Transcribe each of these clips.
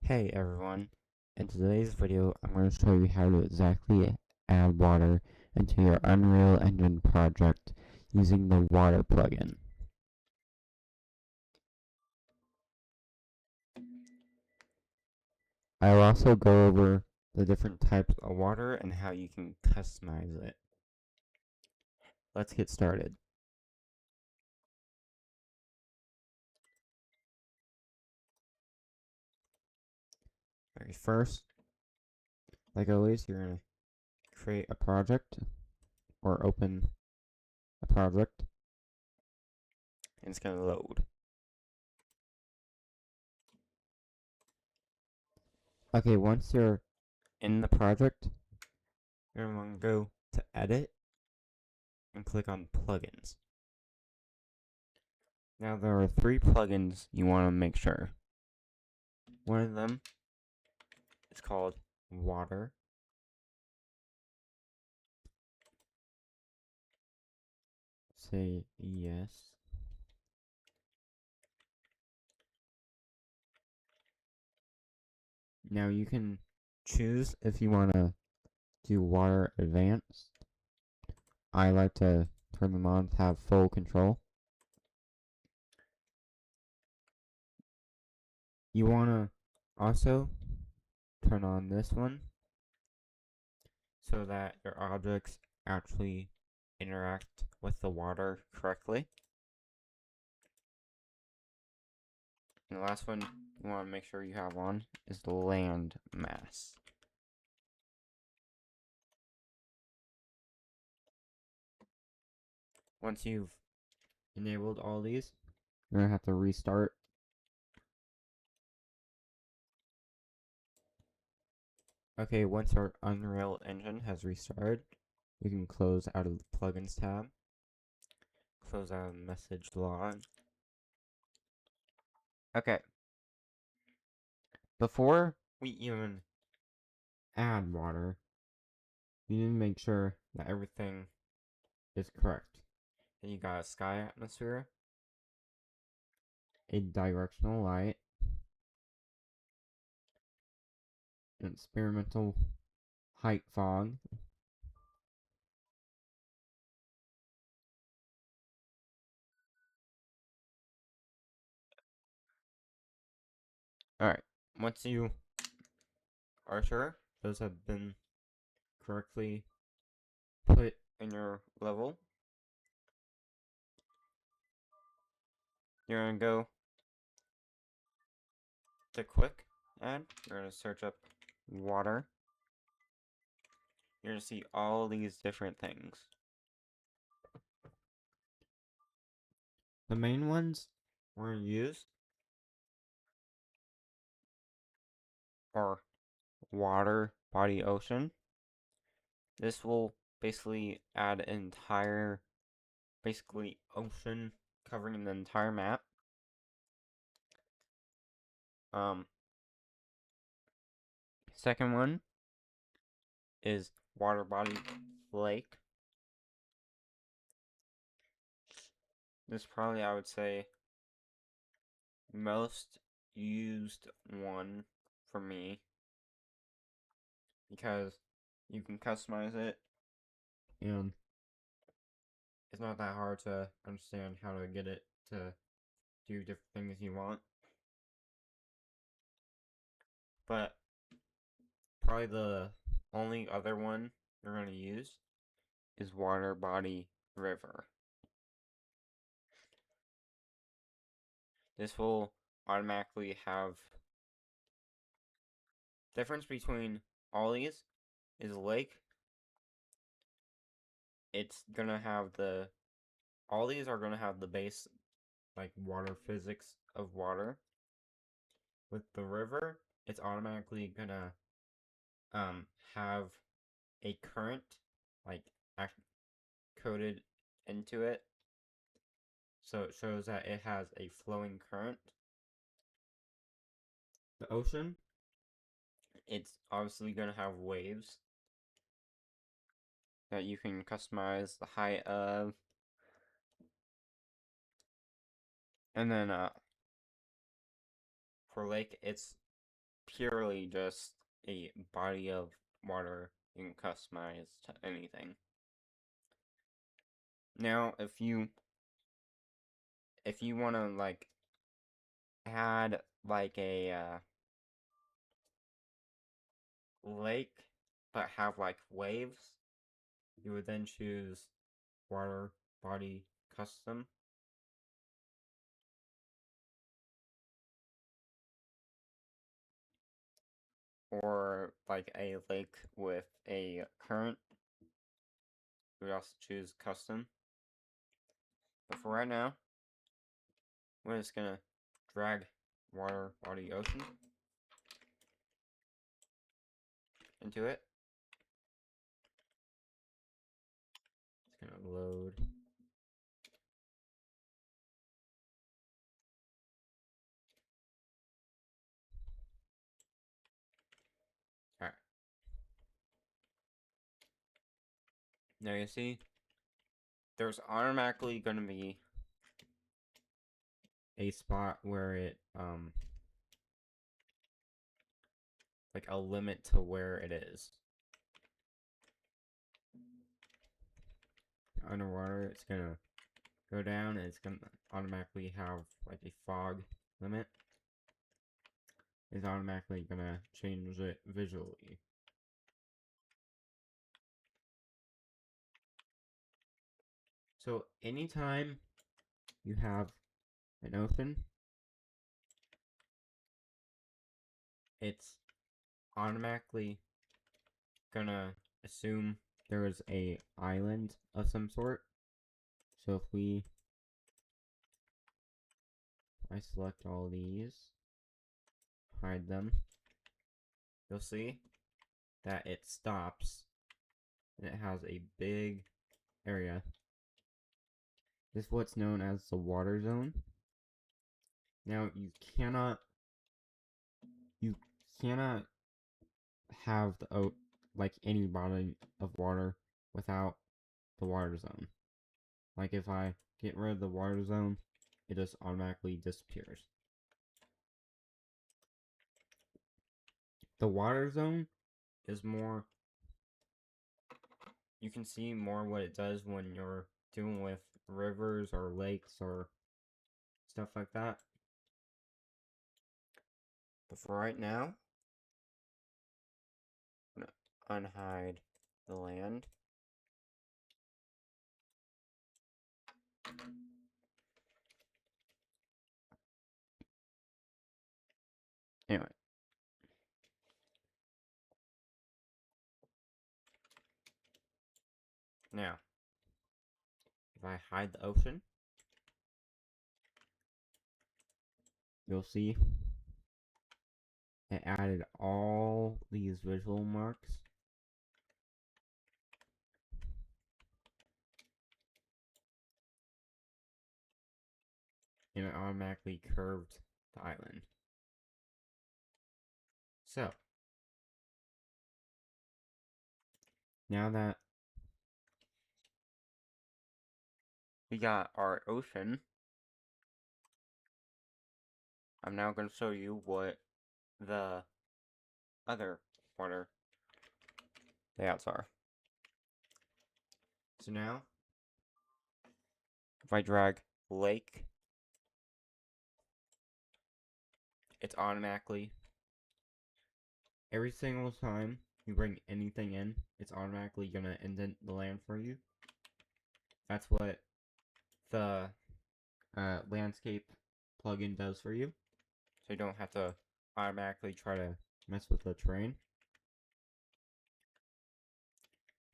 Hey everyone, in today's video I'm going to show you how to exactly add water into your Unreal Engine project using the water plugin. I'll also go over the different types of water and how you can customize it. Let's get started. Alright, first, like always, you're going to create a project or open a project and it's going to load. Okay, once you're in the project, you're going to go to edit and click on plugins. Now there are 3 plugins you want to make sure. One of them is called water. Say yes. Now you can choose if you want to do water advanced. I like to turn them on to have full control. You want to also turn on this one so that your objects actually interact with the water correctly. And the last one you want to make sure you have on is the land mass. Once you've enabled all these, you're going to have to restart. Okay, once our Unreal Engine has restarted, we can close out of the Plugins tab, close out of the message log. Okay. Before we even add water, you need to make sure that everything is correct. And you got a sky atmosphere, a directional light, an experimental height fog, alright, once you are sure those have been correctly put in your level, you're gonna go to quick add, you're gonna search up water. You're gonna see all these different things. The main ones we're gonna use are water, body, ocean. This will basically add an entire, basically ocean covering the entire map. Second one is water, body, lake. This probably, I would say, most used one for me because you can customize it and it's not that hard to understand how to get it to do different things you want. But probably the only other one you're going to use is water, body, river. This will automatically have difference between all these is lake. It's gonna have all these are gonna have the base like water physics of water. With the river, it's automatically gonna have a current like coded into it, so it shows that it has a flowing current. The ocean, it's obviously gonna have waves that you can customize the height of. And then for lake, it's purely just a body of water you can customize to anything. Now, if you want to like add like a lake but have like waves, you would then choose water body custom. Or like a lake with a current, we also choose custom. But for right now, we're just gonna drag water body ocean into it. It's gonna load. Alright. Now you see, there's automatically gonna be a spot where it, like a limit to where it is. Underwater, it's gonna go down and it's gonna automatically have like a fog limit. It's automatically gonna change it visually. So anytime you have an ocean, it's automatically gonna assume there is a island of some sort. So if I select all these, hide them, you'll see that it stops and it has a big area. This is what's known as the water zone. Now you cannot have the like any body of water without the water zone. Like if I get rid of the water zone, it just automatically disappears. The water zone is more, you can see more what it does when you're dealing with rivers or lakes or stuff like that. But for right now, I'm gonna unhide the land. Anyway. Now, if I hide the ocean, you'll see it added all these visual marks. And it automatically curved the island. So, now that we got our ocean, I'm now going to show you what the other water layouts are. So now, if I drag lake, it's automatically, every single time you bring anything in, it's automatically going to indent the land for you. That's what the landscape plugin does for you. So you don't have to automatically try to mess with the terrain.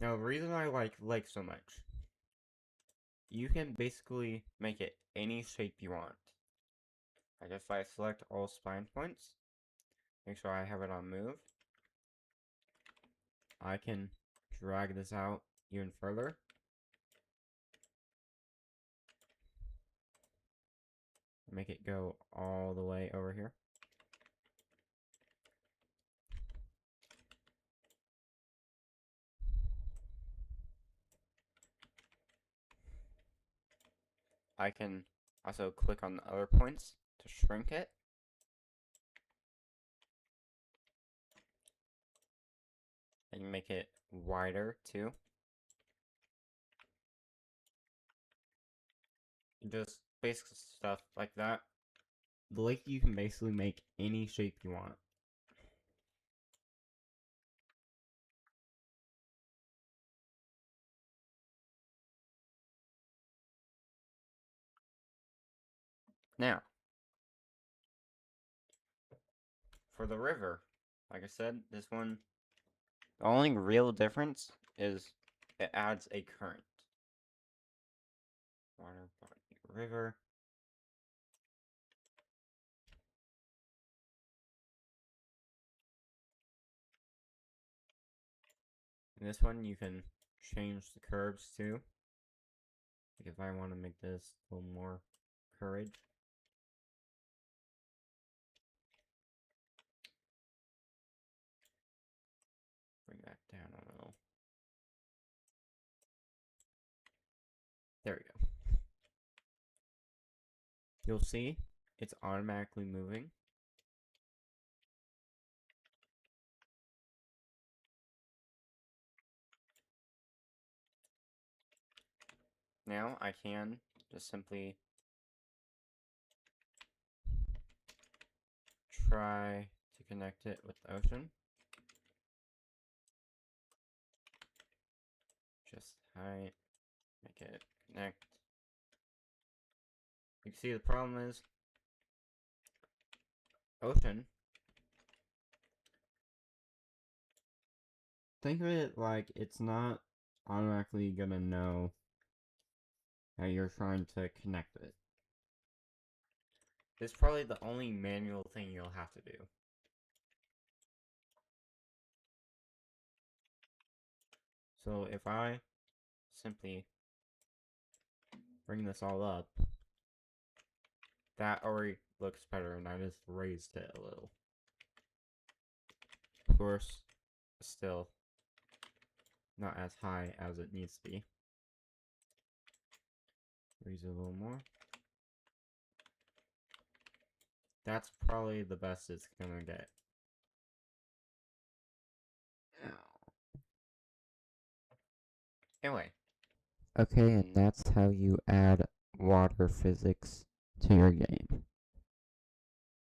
Now, the reason I like lake so much, you can basically make it any shape you want. Like if I select all spine points, make sure I have it on move, I can drag this out even further. Make it go all the way over here. I can also click on the other points to shrink it. and make it wider too. Just basic stuff like that. The lake, you can basically make any shape you want. Now, for the river, like I said, this one, the only real difference is it adds a current. Water, body, river. In this one, you can change the curves too. Like if I want to make this a little more courage. Bring that down a little. There we go. You'll see it's automatically moving. Now I can just simply try to connect it with the ocean. Just height, make it connect. You can see the problem is ocean. Think of it like it's not automatically gonna know how you're trying to connect it. It's probably the only manual thing you'll have to do. So if I simply bring this all up, that already looks better, and I just raised it a little. Of course, still not as high as it needs to be. Raise it a little more. That's probably the best it's gonna get. Anyway. Okay, and that's how you add water physics to your game.